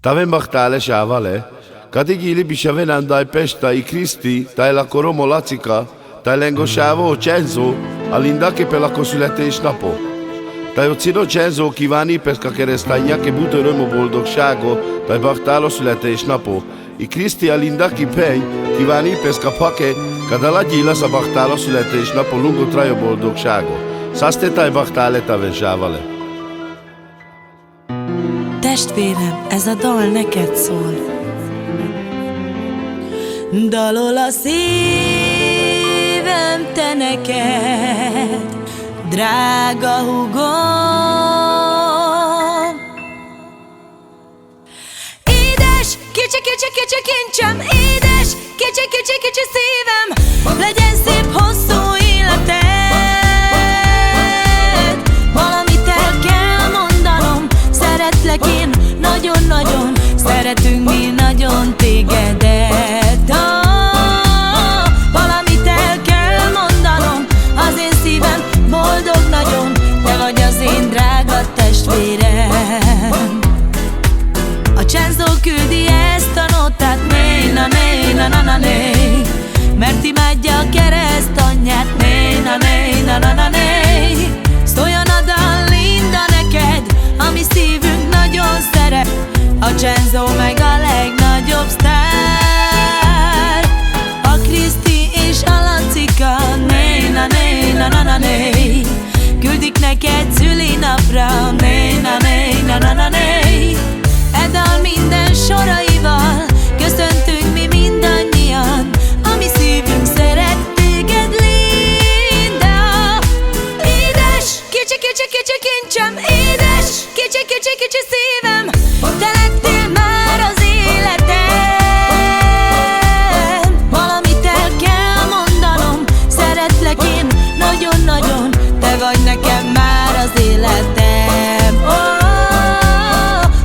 Tavem bachtale shavale, kadigili bishavenan dai pesta I Cristi, dai la koromo lacika, dai lengo shavo Cenzo, alindake per la születésnapot. Dai ocino Cenzo kívánni peska keresztények buto öröm boldogságot, dai bachtalo születésnapot. I Cristi alindaki peny kívánni peska pake, kadalagyi lesz a bachtalo születésnapot, lungo trajo boldogságot. Saste dai bachtale tave shavale. Testvérem, ez a dal neked szól. Dalol a szívem te neked, drága húgom. Édes, kicsi, kicsi, kicsi kincsem, édes, kicsi, kicsi, kicsi szívem, legyen szép hosszú életed. Valamit el kell mondanom, szeretlek én nagyon-nagyon, szeretünk mi nagyon tégedet. Valamit el kell mondanom, az én szívem boldog nagyon, te vagy az én drága testvérem. A Cenzo küldi ezt a notát, néna, néna, na, na, né, mert imádja a keresztanyját, néna, néna, na, na, né. Szóljon a dal Linda neked, ami szívünk nagyon szeret, a Cenzo meg a legnagyobb sztár. A Kriszti és a Lacika, néna, néna, na, na, né, küldik neked szülinapra, néna, néna, na, na, né. E dal minden soraival köszöntünk mi mindannyian, ami szívünk szeret téged, Linda. Édes, kicsi, kicsi, kicsi kincsem, édes, kicsi, kicsi, kicsi szívem, te lettél már az életem. Valamit el kell mondanom, szeretlek én nagyon-nagyon, te vagy nekem már az életem.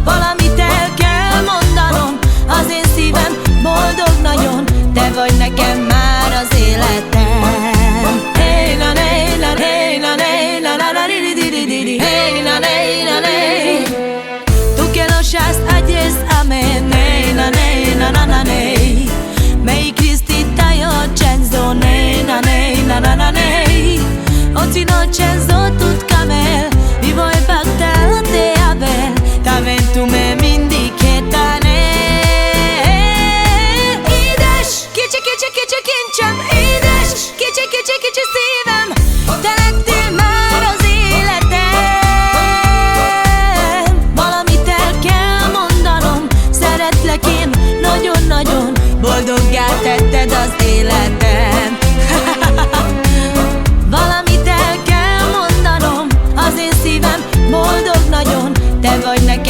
Valamit el kell mondanom, az én szívem boldog nagyon, te vagy nekem már az életem. Hey na hey na hey na hey na na na di di di di di, hey na hey na hey. Tu que no seas ayes amen, hey na na na hey. Mei Cristi tayo Cenzo, hey na na na hey. Ocino Cenzo tut camel, vivo e bachtalo te abel, taventume mindig hétane. Édes, kicsi, kicsi, kicsi kincsem, édes, kicsi, kicsi, kicsi szívem, te lettél már az életem. Valamit el kell mondanom, szeretlek én nagyon-nagyon, boldoggá tetted az életem. Valamit el kell mondanom, az én szívem boldog nagyon, te vagy nekem